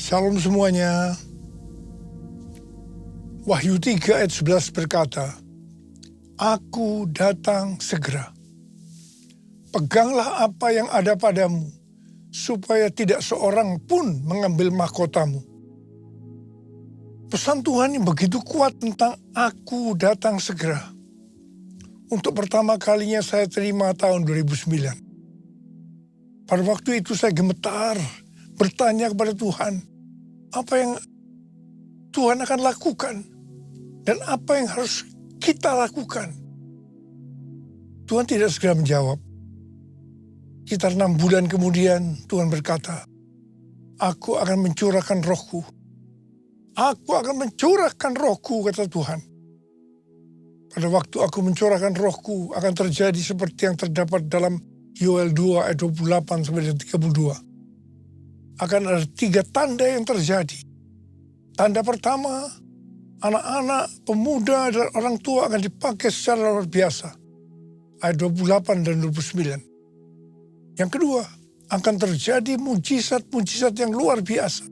Salam semuanya. Wahyu 3 ayat 11 berkata, Aku datang segera. Peganglah apa yang ada padamu, supaya tidak seorang pun mengambil mahkotamu. Pesan Tuhan yang begitu kuat tentang aku datang segera. Untuk pertama kalinya saya terima tahun 2009. Pada waktu itu saya gemetar, bertanya kepada Tuhan, apa yang Tuhan akan lakukan dan apa yang harus kita lakukan. Tuhan tidak segera menjawab. Sekitar 6 bulan kemudian Tuhan berkata, Aku akan mencurahkan rohku. Aku akan mencurahkan rohku, kata Tuhan. Pada waktu aku mencurahkan rohku akan terjadi seperti yang terdapat dalam Yoel 2 ayat 28 sampai 32. Akan ada 3 tanda yang terjadi. Tanda pertama, anak-anak, pemuda, dan orang tua akan dipakai secara luar biasa. Ayat 28 dan 29. Yang kedua, akan terjadi mujizat-mujizat yang luar biasa.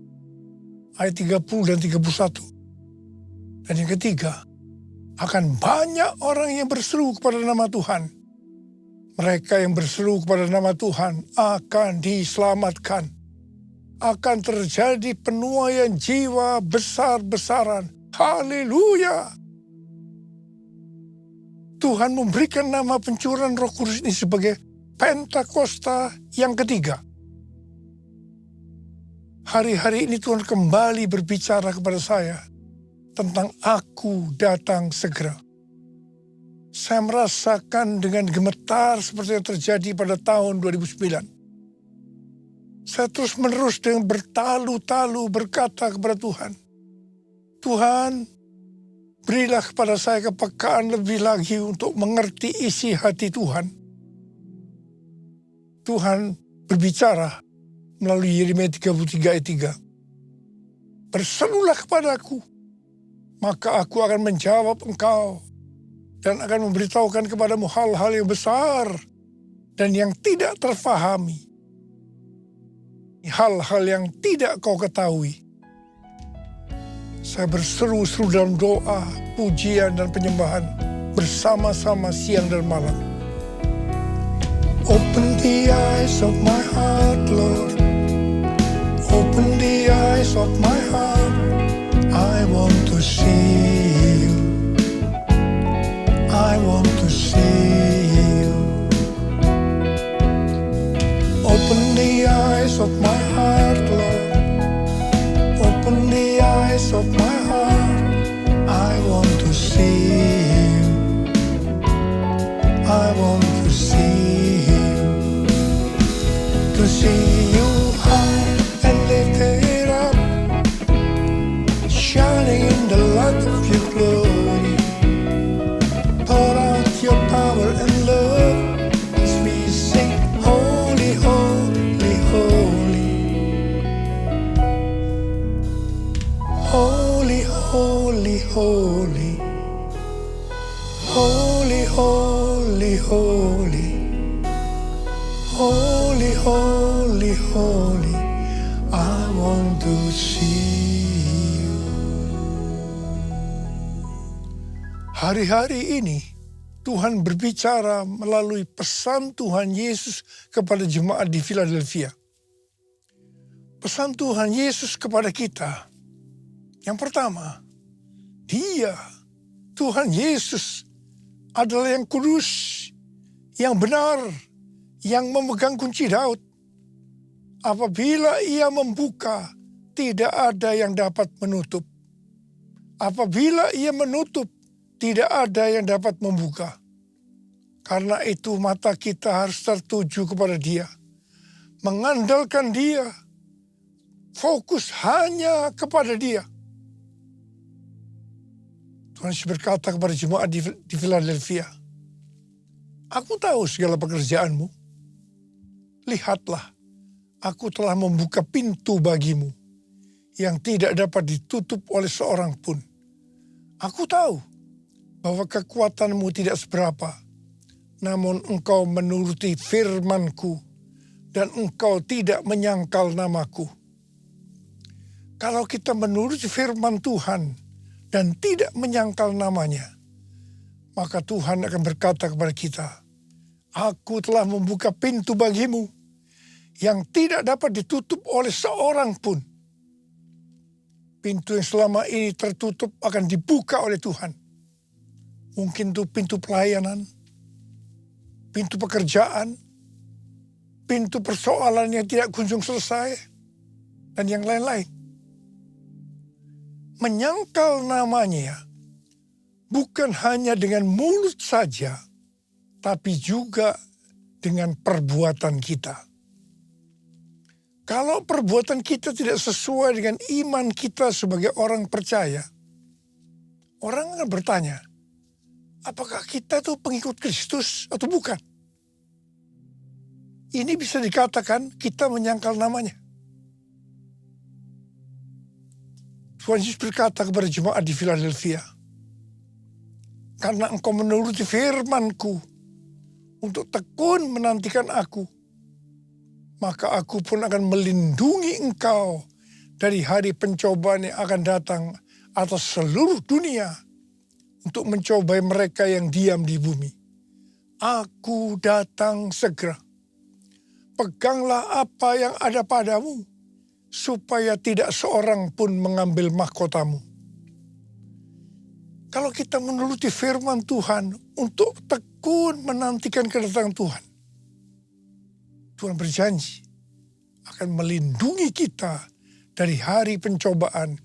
Ayat 30 dan 31. Dan yang ketiga, akan banyak orang yang berseru kepada nama Tuhan. Mereka yang berseru kepada nama Tuhan akan diselamatkan. Akan terjadi penuaian jiwa besar-besaran. Haleluya! Tuhan memberikan nama pencurahan Roh Kudus ini sebagai Pentakosta yang ketiga. Hari-hari ini Tuhan kembali berbicara kepada saya tentang aku datang segera. Saya merasakan dengan gemetar seperti yang terjadi pada tahun 2009. Saya terus-menerus dengan bertalu-talu berkata kepada Tuhan, Tuhan, berilah kepada saya kepekaan lebih lagi untuk mengerti isi hati Tuhan. Tuhan berbicara melalui Yeremia 33 ayat 3. Berserulah kepadaku, maka aku akan menjawab engkau dan akan memberitahukan kepadamu hal-hal yang besar dan yang tidak terfahami. Hal-hal yang tidak kau ketahui. Saya berseru-seru dalam doa, pujian, dan penyembahan bersama-sama siang dan malam. Open the eyes of my heart, Lord. Open the eyes of my heart. I want to see you. I want to see you. Open the eyes of my heart, Lord. Open the eyes of my heart. I want to see you. I want to see you. To see you high and lifted up, shining in the light of your glory. Pour out your power and love as we sing, Holy, Holy, Holy. Holy, Holy, Holy. Holy, Holy, Holy. Holy, Holy, Holy. I want to see you. Hari-hari ini Tuhan berbicara melalui pesan Tuhan Yesus kepada jemaat di Philadelphia. Pesan Tuhan Yesus kepada kita. Yang pertama, Dia, Tuhan Yesus, adalah yang kudus, yang benar, yang memegang kunci Daud. Apabila Ia membuka, tidak ada yang dapat menutup. Apabila Ia menutup, tidak ada yang dapat membuka. Karena itu mata kita harus tertuju kepada Dia. Mengandalkan Dia. Fokus hanya kepada Dia. Tuhan Yesus berkata kepada jemaat di Philadelphia, Aku tahu segala pekerjaanmu. Lihatlah, aku telah membuka pintu bagimu yang tidak dapat ditutup oleh seorang pun. Aku tahu bahwa kekuatanmu tidak seberapa, namun engkau menuruti firman-Ku dan engkau tidak menyangkal namaku. Kalau kita menuruti firman Tuhan dan tidak menyangkal namanya, maka Tuhan akan berkata kepada kita, aku telah membuka pintu bagimu yang tidak dapat ditutup oleh seorang pun. Pintu yang selama ini tertutup akan dibuka oleh Tuhan. Mungkin itu pintu pelayanan, pintu pekerjaan, pintu persoalan yang tidak kunjung selesai, dan yang lain-lain. Menyangkal namanya bukan hanya dengan mulut saja, tapi juga dengan perbuatan kita. Kalau perbuatan kita tidak sesuai dengan iman kita sebagai orang percaya, orang akan bertanya, apakah kita itu pengikut Kristus atau bukan? Ini bisa dikatakan kita menyangkal namanya. Tuhan Yesus berkata kepada jemaat di Philadelphia, karena engkau menuruti firman-Ku untuk tekun menantikan aku, maka aku pun akan melindungi engkau dari hari pencobaan yang akan datang atas seluruh dunia untuk mencobai mereka yang diam di bumi. Aku datang segera. Peganglah apa yang ada padamu, supaya tidak seorang pun mengambil mahkotamu. Kalau kita menuruti firman Tuhan untuk tekun menantikan kedatangan Tuhan, Tuhan berjanji akan melindungi kita dari hari pencobaan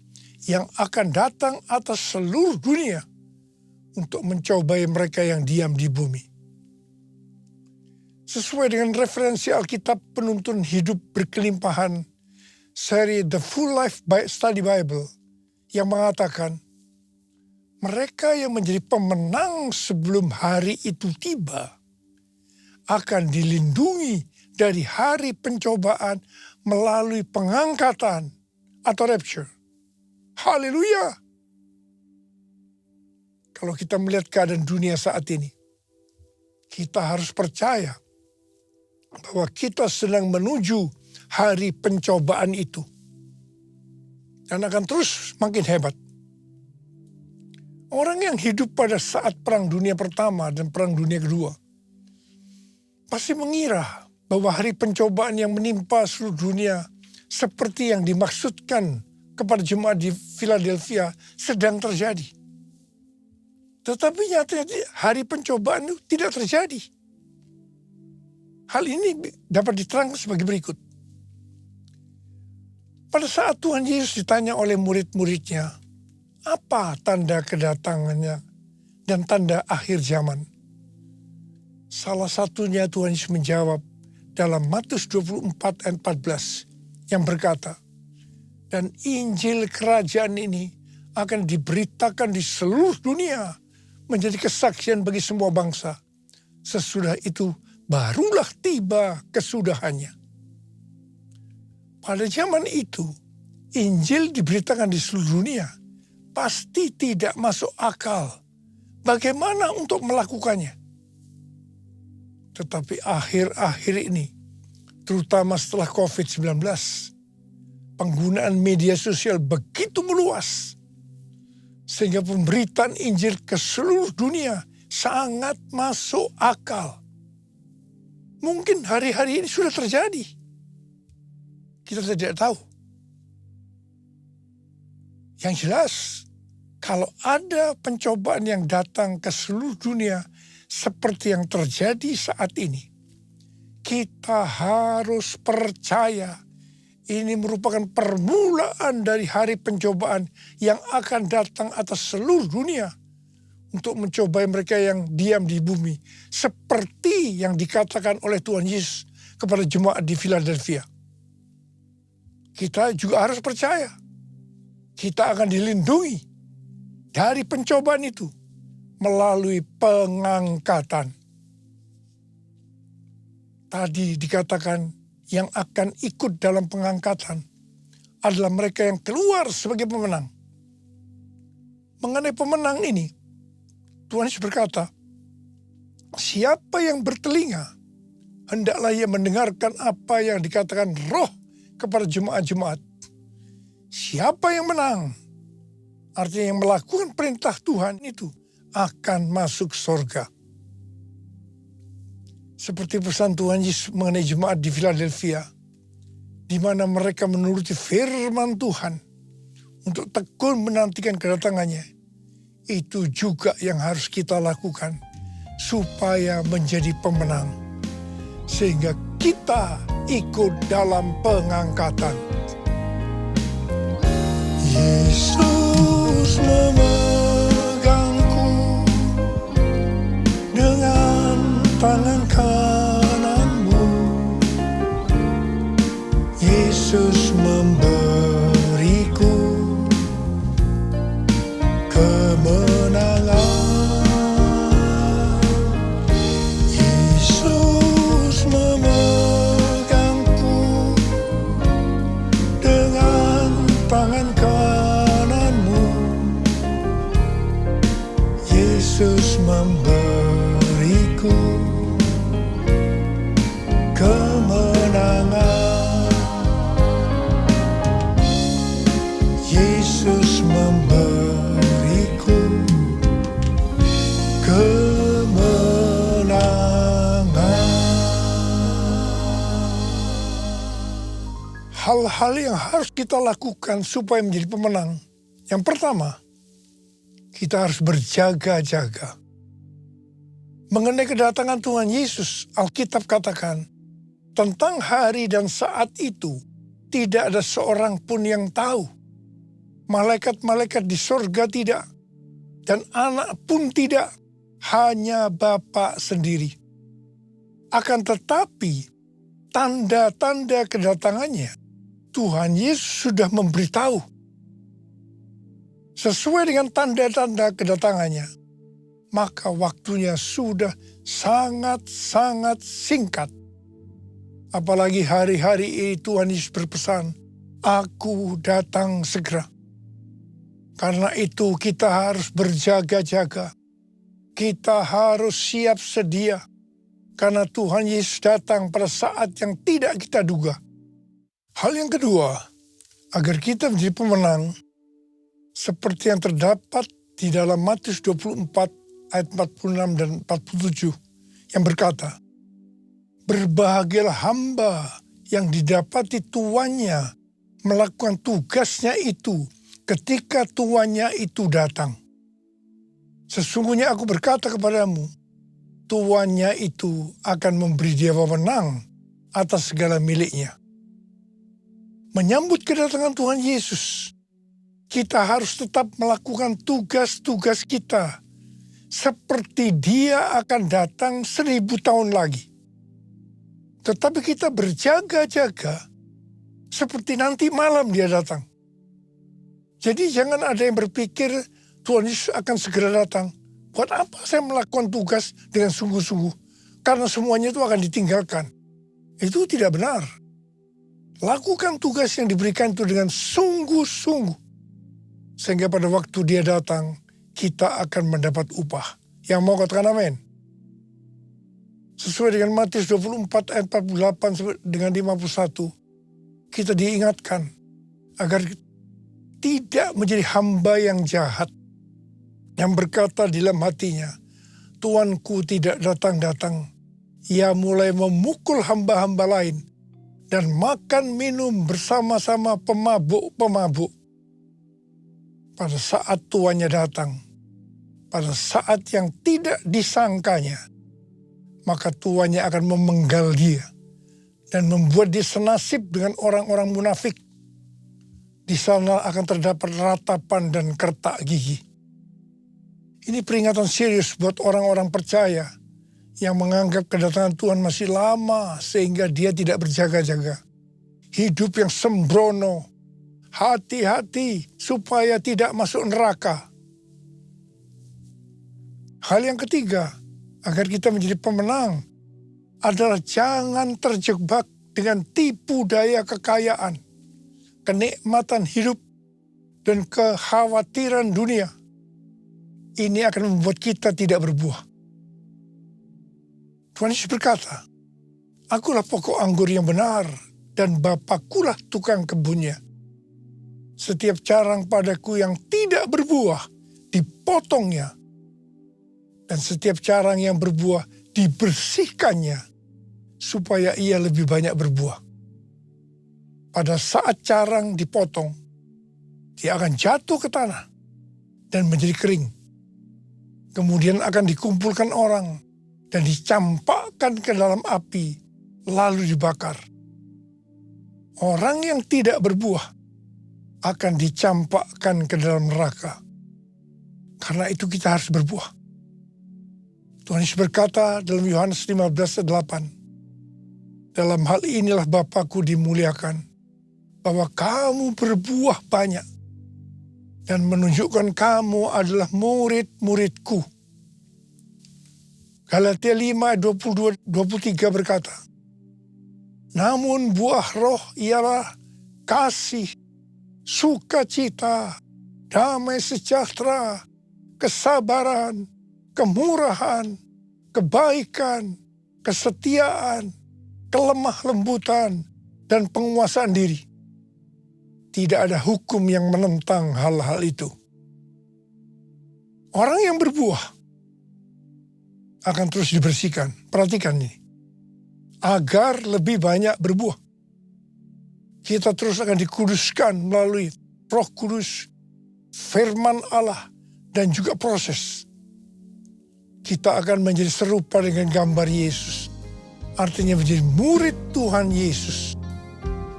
yang akan datang atas seluruh dunia untuk mencobai mereka yang diam di bumi. Sesuai dengan referensi Alkitab Penuntun Hidup Berkelimpahan, seri The Full Life Study Bible, yang mengatakan, mereka yang menjadi pemenang sebelum hari itu tiba akan dilindungi dari hari pencobaan melalui pengangkatan atau rapture. Haleluya! Kalau kita melihat keadaan dunia saat ini, kita harus percaya bahwa kita sedang menuju hari pencobaan itu. Dan akan terus makin hebat. Orang yang hidup pada saat Perang Dunia Pertama dan Perang Dunia Kedua pasti mengira bahwa hari pencobaan yang menimpa seluruh dunia seperti yang dimaksudkan kepada jemaat di Philadelphia sedang terjadi. Tetapi nyatanya hari pencobaan itu tidak terjadi. Hal ini dapat diterangkan sebagai berikut. Pada saat Tuhan Yesus ditanya oleh murid-muridnya, apa tanda kedatangannya dan tanda akhir zaman? Salah satunya Tuhan Yesus menjawab dalam Matius 24 ayat 14 yang berkata, dan Injil kerajaan ini akan diberitakan di seluruh dunia menjadi kesaksian bagi semua bangsa. Sesudah itu barulah tiba kesudahannya. Pada zaman itu, Injil diberitakan di seluruh dunia. Pasti tidak masuk akal. Bagaimana untuk melakukannya? Tetapi akhir-akhir ini, terutama setelah COVID-19, penggunaan media sosial begitu meluas, sehingga pemberitaan Injil ke seluruh dunia sangat masuk akal. Mungkin hari-hari ini sudah terjadi. Kita tidak tahu. Yang jelas, kalau ada pencobaan yang datang ke seluruh dunia seperti yang terjadi saat ini, kita harus percaya ini merupakan permulaan dari hari pencobaan yang akan datang atas seluruh dunia untuk mencobai mereka yang diam di bumi, seperti yang dikatakan oleh Tuhan Yesus kepada jemaat di Philadelphia. Kita juga harus percaya kita akan dilindungi dari pencobaan itu melalui pengangkatan. Tadi dikatakan yang akan ikut dalam pengangkatan adalah mereka yang keluar sebagai pemenang. Mengenai pemenang ini, Tuhan Yesus berkata, siapa yang bertelinga, hendaklah ia mendengarkan apa yang dikatakan Roh kepada jemaat-jemaat. siapa yang menang, artinya yang melakukan perintah Tuhan itu akan masuk surga. Seperti pesan Tuhan Yesus mengenai jemaat di Philadelphia, di mana mereka menuruti firman Tuhan untuk tekun menantikan kedatangannya. Itu juga yang harus kita lakukan supaya menjadi pemenang, sehingga kita ikut dalam pengangkatan. Yesus memegangku dengan tangan kananmu. Yesus memberiku kemenangan. Yesus memegangku dengan tangan kananmu. Yesus memberiku kemenangan. Yesus memberiku kemenangan. Hal-hal yang harus kita lakukan supaya menjadi pemenang. Yang pertama, kita harus berjaga-jaga. Mengenai kedatangan Tuhan Yesus, Alkitab katakan, tentang hari dan saat itu, tidak ada seorang pun yang tahu. Malaikat-malaikat di sorga tidak, dan anak pun tidak, hanya Bapa sendiri. Akan tetapi, tanda-tanda kedatangannya, Tuhan Yesus sudah memberitahu. Sesuai dengan tanda-tanda kedatangannya, maka waktunya sudah sangat-sangat singkat. Apalagi hari-hari ini Tuhan Yesus berpesan, "Aku datang segera." Karena itu kita harus berjaga-jaga. Kita harus siap sedia. Karena Tuhan Yesus datang pada saat yang tidak kita duga. Hal yang kedua, agar kita menjadi pemenang, seperti yang terdapat di dalam Matius 24 ayat 46 dan 47 yang berkata, "Berbahagialah hamba yang didapati tuannya melakukan tugasnya itu ketika tuannya itu datang. Sesungguhnya aku berkata kepadamu, tuannya itu akan memberi dia wewenang atas segala miliknya." Menyambut kedatangan Tuhan Yesus, kita harus tetap melakukan tugas-tugas kita seperti dia akan datang 1000 tahun lagi. Tetapi kita berjaga-jaga seperti nanti malam dia datang. Jadi jangan ada yang berpikir Tuhan Yesus akan segera datang. Buat apa saya melakukan tugas dengan sungguh-sungguh? Karena semuanya itu akan ditinggalkan. Itu tidak benar. Lakukan tugas yang diberikan itu dengan sungguh-sungguh. Sehingga pada waktu dia datang, kita akan mendapat upah. Yang mau katakan amin. Sesuai dengan Matius 24 ayat 48 dengan 51, kita diingatkan agar tidak menjadi hamba yang jahat, yang berkata di dalam hatinya, "Tuanku tidak datang-datang." Ia mulai memukul hamba-hamba lain dan makan minum bersama-sama pemabuk-pemabuk. Pada saat tuannya datang, pada saat yang tidak disangkanya, maka tuannya akan memenggal dia dan membuat dia senasib dengan orang-orang munafik. Di sana akan terdapat ratapan dan kertak gigi. Ini peringatan serius buat orang-orang percaya yang menganggap kedatangan Tuhan masih lama sehingga dia tidak berjaga-jaga. Hidup yang sembrono, hati-hati supaya tidak masuk neraka. Hal yang ketiga, agar kita menjadi pemenang, adalah jangan terjebak dengan tipu daya kekayaan, kenikmatan hidup, dan kekhawatiran dunia. Ini akan membuat kita tidak berbuah. Tuhan Yesus berkata, "Akulah pokok anggur yang benar, dan Bapakulah tukang kebunnya. Setiap carang padaku yang tidak berbuah, dipotongnya. Dan setiap carang yang berbuah, dibersihkannya, supaya ia lebih banyak berbuah. Pada saat carang dipotong, dia akan jatuh ke tanah dan menjadi kering. Kemudian akan dikumpulkan orang dan dicampakkan ke dalam api, lalu dibakar. Orang yang tidak berbuah akan dicampakkan ke dalam neraka. Karena itu kita harus berbuah. Tuhan Yesus berkata dalam Yohanes 15:8, dalam hal inilah Bapa-Ku dimuliakan, bahwa kamu berbuah banyak dan menunjukkan kamu adalah murid-murid-Ku. Galatia 5:22-23 berkata, namun buah roh ialah kasih, sukacita, damai sejahtera, kesabaran, kemurahan, kebaikan, kesetiaan, kelemah lembutan, dan penguasaan diri. Tidak ada hukum yang menentang hal-hal itu. Orang yang berbuah akan terus dibersihkan. Perhatikan ini. Agar lebih banyak berbuah. Kita terus akan dikuduskan melalui Roh Kudus, firman Allah, dan juga proses. Kita akan menjadi serupa dengan gambar Yesus. Artinya menjadi murid Tuhan Yesus.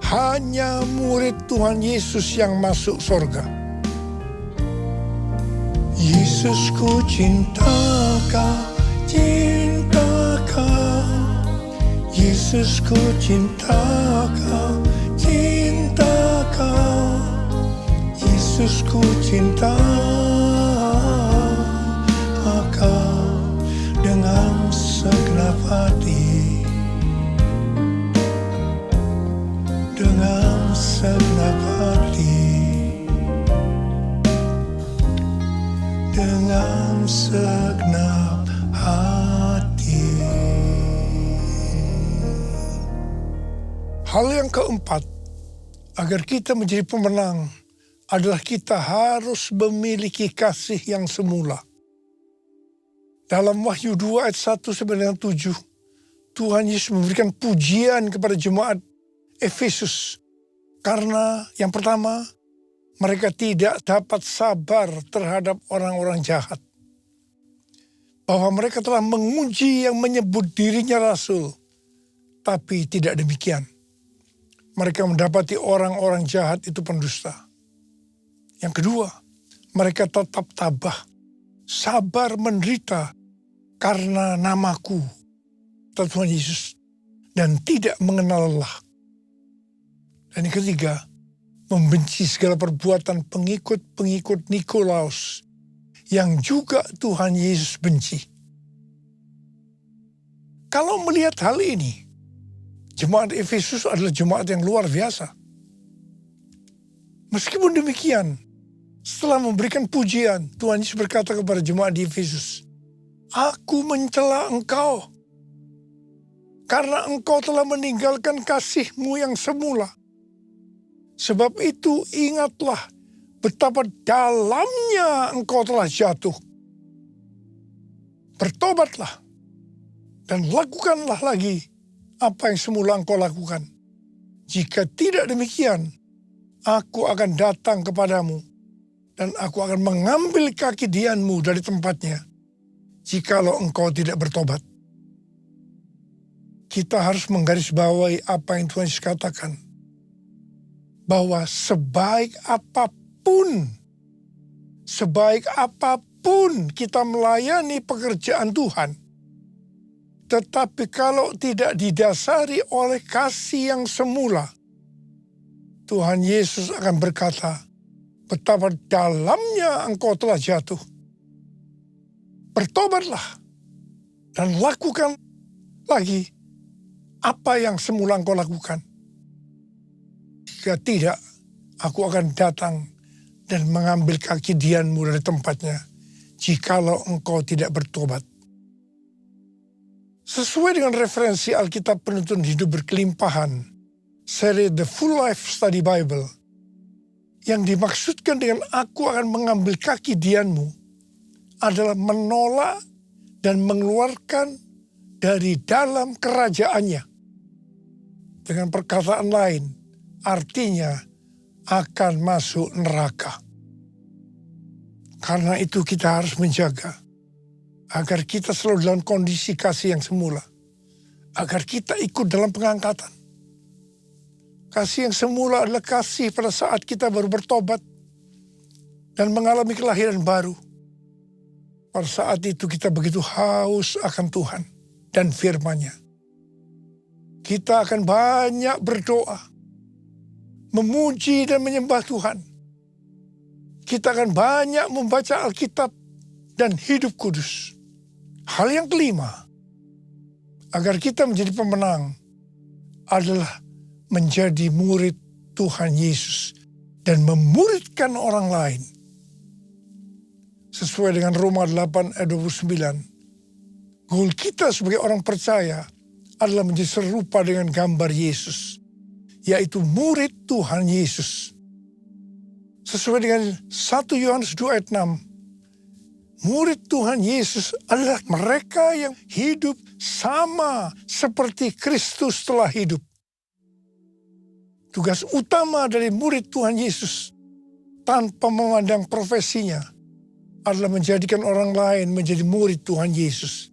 Hanya murid Tuhan Yesus yang masuk surga. Yesus ku cinta kau, cinta kau. Yesus ku cinta kau, cinta kau. Yesus ku cinta kau dengan segenap hati. Dengan segenap hati, dengan segenap hati. Hal yang keempat, agar kita menjadi pemenang, adalah kita harus memiliki kasih yang semula. Dalam Wahyu 2 ayat 1-7, Tuhan Yesus memberikan pujian kepada jemaat Efesus, karena yang pertama, mereka tidak dapat sabar terhadap orang-orang jahat. Bahwa mereka telah menguji yang menyebut dirinya rasul, tapi tidak demikian. Mereka mendapati orang-orang jahat itu pendusta. Yang kedua, mereka tetap tabah, sabar menderita karena namaku, Tuhan Yesus, dan tidak mengenal lelah. Dan yang ketiga, membenci segala perbuatan pengikut-pengikut Nikolaus yang juga Tuhan Yesus benci. Kalau melihat hal ini, jemaat Efesus adalah jemaat yang luar biasa. Meskipun demikian, setelah memberikan pujian, Tuhan Yesus berkata kepada jemaat di Efesus, aku mencela engkau karena engkau telah meninggalkan kasihmu yang semula. Sebab itu ingatlah betapa dalamnya engkau telah jatuh. Bertobatlah dan lakukanlah lagi apa yang semula engkau lakukan. Jika tidak demikian, aku akan datang kepadamu dan aku akan mengambil kaki dianmu dari tempatnya, jikalau engkau tidak bertobat. Kita harus menggarisbawahi apa yang Tuhan Yesus katakan. Bahwa sebaik apapun kita melayani pekerjaan Tuhan, tetapi kalau tidak didasari oleh kasih yang semula, Tuhan Yesus akan berkata, betapa dalamnya engkau telah jatuh. Bertobatlah dan lakukan lagi apa yang semula engkau lakukan. Jika tidak, aku akan datang dan mengambil kaki dianmu dari tempatnya, jikalau engkau tidak bertobat. Sesuai dengan referensi Alkitab Penuntun Hidup Berkelimpahan, seri The Full Life Study Bible, Yang dimaksudkan dengan aku akan mengambil kaki Dianmu adalah menolak dan mengeluarkan dari dalam kerajaannya. Dengan perkataan lain, artinya akan masuk neraka. Karena itu kita harus menjaga agar kita selalu dalam kondisi kasih yang semula. Agar kita ikut dalam pengangkatan. Kasih yang semula adalah kasih pada saat kita baru bertobat dan mengalami kelahiran baru. Pada saat itu kita begitu haus akan Tuhan dan firman-Nya. Kita akan banyak berdoa, memuji dan menyembah Tuhan. Kita akan banyak membaca Alkitab dan hidup kudus. Hal yang kelima, agar kita menjadi pemenang adalah menjadi murid Tuhan Yesus dan memuridkan orang lain. Sesuai dengan Roma 8 ayat 29. Goal kita sebagai orang percaya adalah menjadi serupa dengan gambar Yesus, yaitu murid Tuhan Yesus. Sesuai dengan 1 Yohanes 2 ayat 6, murid Tuhan Yesus adalah mereka yang hidup sama seperti Kristus telah hidup. Tugas utama dari murid Tuhan Yesus tanpa memandang profesinya adalah menjadikan orang lain menjadi murid Tuhan Yesus.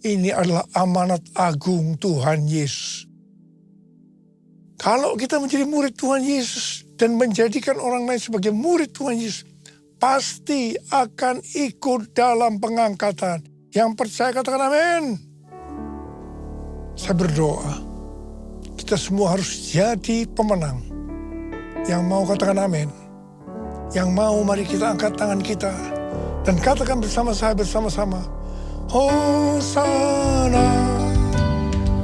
Ini adalah amanat agung Tuhan Yesus. Kalau kita menjadi murid Tuhan Yesus dan menjadikan orang lain sebagai murid Tuhan Yesus, pasti akan ikut dalam pengangkatan. Yang percaya katakan amin. Saya berdoa, kita semua harus jadi pemenang. Yang mau katakan amin. Yang mau mari kita angkat tangan kita dan katakan bersama saya bersama-sama. Hosana,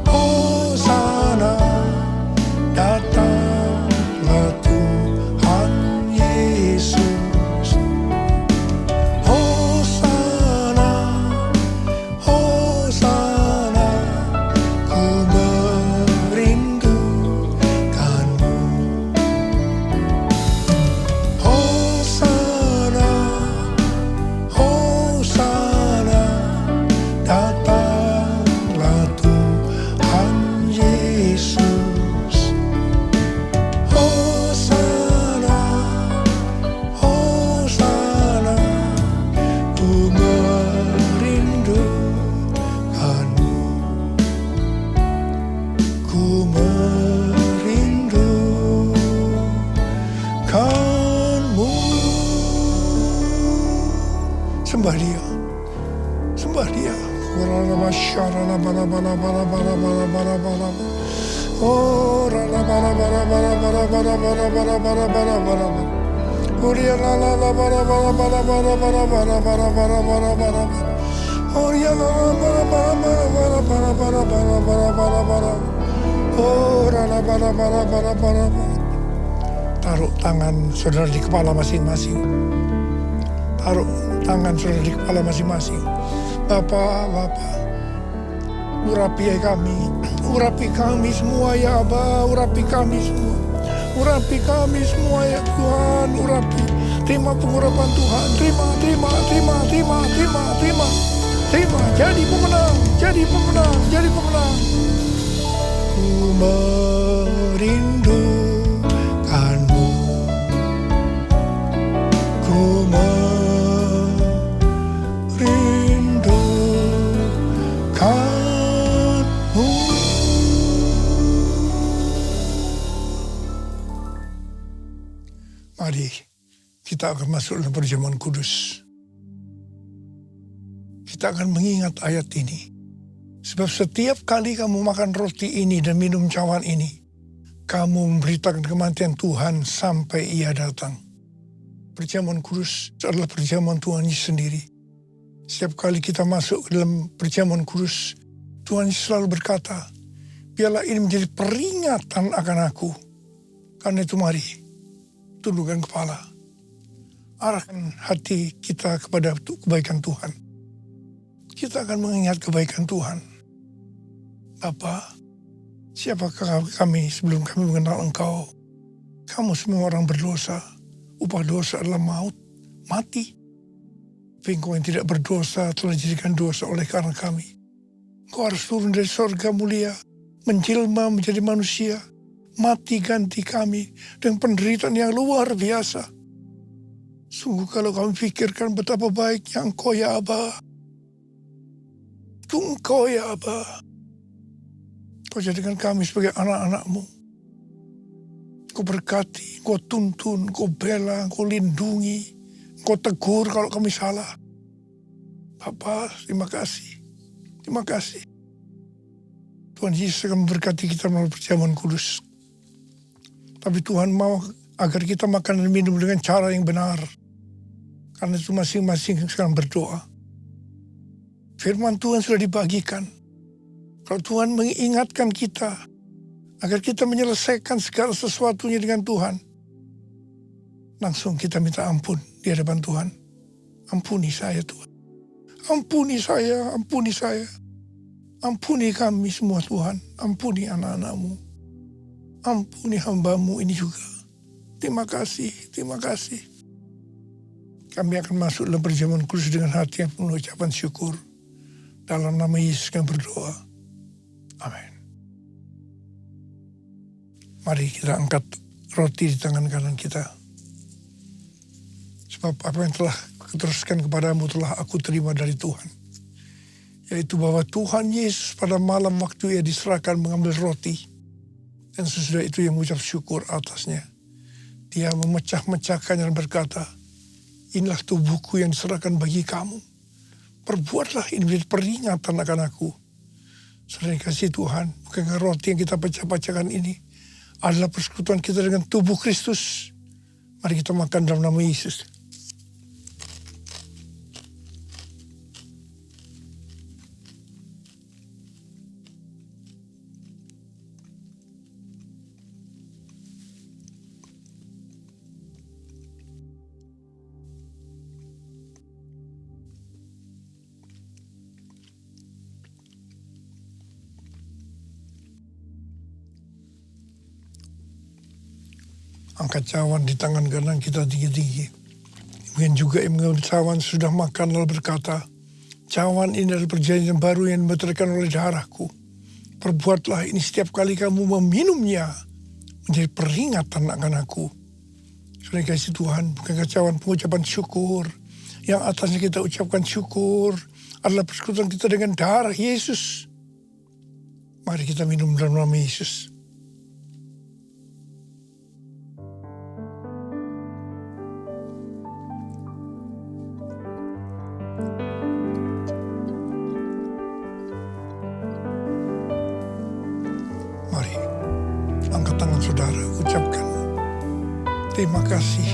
Hosana, datanglah Tuhan Yesus. Hosana, Hosana, ku merindukanmu. Hosana, Hosana, datanglah Tuhan Yesus. Hosana, Hosana, ku merindukanmu. Ku merindukanmu. Sembah Dia, sembah Dia. Oh, taruh tangan saudara di kepala masing-masing. Taruh tangan saudara di kepala masing-masing. Bapak, urapi kami semua ya Aba, urapi kami semua. Urapi kami semua ya Tuhan, urapi. Terima pengurapan Tuhan, terima. Jadi pemenang. Ku merindukanmu. Ku merindukanmu. Mari kita akan masuk dalam perjamuan kudus. Kita akan mengingat ayat ini. Sebab setiap kali kamu makan roti ini dan minum cawan ini, kamu memberitakan kematian Tuhan sampai Ia datang. Perjamuan kudus adalah perjamuan Tuhan Yesus sendiri. Setiap kali kita masuk ke dalam perjamuan kudus, Tuhan Yesus selalu berkata, biarlah ini menjadi peringatan akan aku. Karena itu mari, tundukkan kepala. Arahkan hati kita kepada kebaikan Tuhan. Kita akan mengingat kebaikan Tuhan. Bapa, siapakah kami sebelum kami mengenal Engkau? Kamu semua orang berdosa. Upah dosa adalah maut, mati. Tapi Engkau yang tidak berdosa telah dijadikan dosa oleh karena kami. Engkau harus turun dari sorga mulia, menjelma menjadi manusia, mati ganti kami dengan penderitaan yang luar biasa. Sungguh kalau kami pikirkan betapa baiknya Engkau ya Aba. Itu Engkau ya Aba. Kau jadikan kami sebagai anak-anak-Mu. Kau berkati, Kau tuntun, Kau bela, Kau lindungi, Kau tegur kalau kami salah. Bapa, terima kasih. Terima kasih. Tuhan Yesus akan memberkati kita melalui perjamuan kudus. Tapi Tuhan mau agar kita makan dan minum dengan cara yang benar. Karena itu masing-masing sekarang berdoa. Firman Tuhan sudah dibagikan. Kalau Tuhan mengingatkan kita agar kita menyelesaikan segala sesuatunya dengan Tuhan, langsung kita minta ampun di hadapan Tuhan. Ampuni saya Tuhan. Ampuni saya, ampuni saya. Ampuni kami semua Tuhan. Ampuni anak-anak-Mu. Ampuni hamba-Mu ini juga. Terima kasih, terima kasih. Kami akan masuk dalam perjamuan kudus dengan hati yang penuh ucapan syukur. Dalam nama Yesus kami berdoa. Amin. Mari kita angkat roti di tangan kanan kita. Sebab apa yang telah kuteruskan kepadamu telah aku terima dari Tuhan. Yaitu bahwa Tuhan Yesus pada malam waktu ia diserahkan mengambil roti. Dan sesudah itu ia mengucap syukur atasnya. Dia memecah-mecahkannya dan berkata, inilah tubuhku yang diserahkan bagi kamu. Perbuatlah ini menjadi peringatan akan aku. Saudara kasih Tuhan, bukankah roti yang kita pecah-pecahkan ini adalah persekutuan kita dengan tubuh Kristus. Mari kita makan dalam nama Yesus. Angkat cawan di tangan kanan kita tinggi-tinggi. Mungkin juga yang mengambil cawan sudah makan lalu berkata, cawan ini adalah perjanjian baru yang dimeteraikan oleh darahku. Perbuatlah ini setiap kali kamu meminumnya menjadi peringatan akan aku. Saudara kasih Tuhan, bukankah cawan pengucapan syukur yang atasnya kita ucapkan syukur adalah persekutuan kita dengan darah Yesus. Mari kita minum dalam nama Yesus. Saudara, ucapkan terima kasih.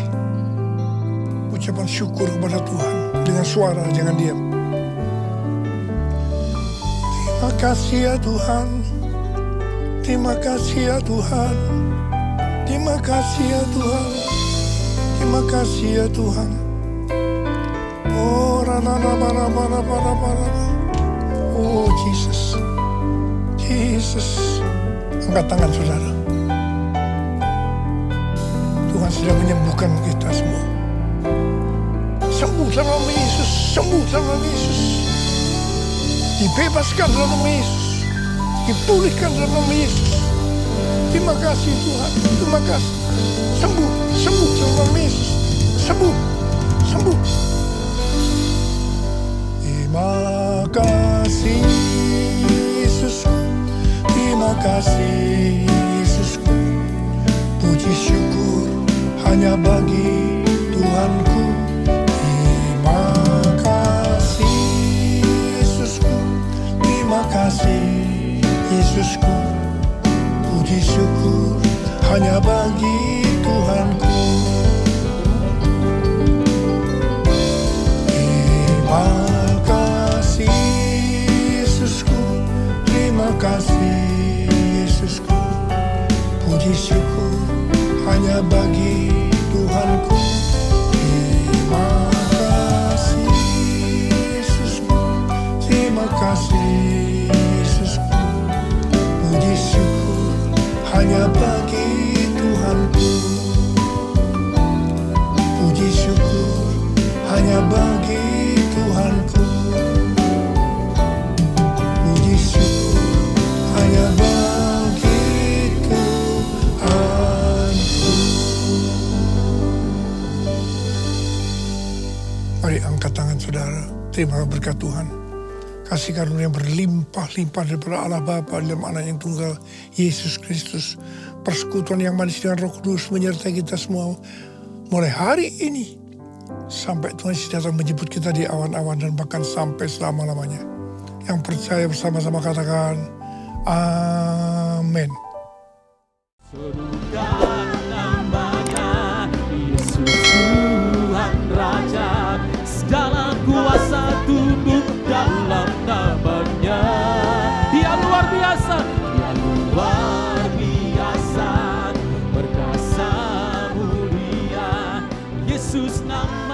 Ucapan syukur kepada Tuhan dengan suara, jangan diam. Terima kasih ya Tuhan. Terima kasih ya Tuhan. Terima kasih ya Tuhan. Terima kasih ya Tuhan. Oh, oh Jesus. Jesus. Angkat tangan saudara. Tuhan sedang menyembuhkan kita semua. Sembuh dalam nama Yesus. Sembuh dalam nama Yesus. Dibebaskan dalam nama Yesus. Dipulihkan dalam nama Yesus. Terima kasih Tuhan. Terima kasih. Sembuh. Sembuh dalam nama Yesus. Sembuh. Sembuh. Terima kasih Yesusku. Terima kasih Yesusku. Puji syukur hanya bagi Tuhanku. Terima kasih Yesusku. Terima kasih Yesusku. Puji syukur hanya bagi Tuhanku. Terima kasih Yesusku. Terima kasih Yesusku. Puji syukur hanya bagi Tuhanku. Terima kasih Yesusku. Terima kasih Yesusku. Puji syukur hanya bagi Tuhanku. Puji syukur hanya bagi Tuhanku. Puji syukur hanya bagi Tuhanku. Mari angkat tangan saudara. Terima berkat Tuhan. Kasih karunia yang berlimpah-limpah daripada Allah Bapa dalam Anak yang tunggal Yesus Kristus. Persekutuan yang manis dengan Roh Kudus menyertai kita semua mulai hari ini sampai Tuhan Yesus datang menjemput kita di awan-awan dan bahkan sampai selama-lamanya. Yang percaya bersama-sama katakan amin. Serukan namanya, Yesus Tuhan Raja, segala kuasa tunduk dalam namanya. Dia luar biasa, dia luar biasa, perkasa mulia, Yesus nama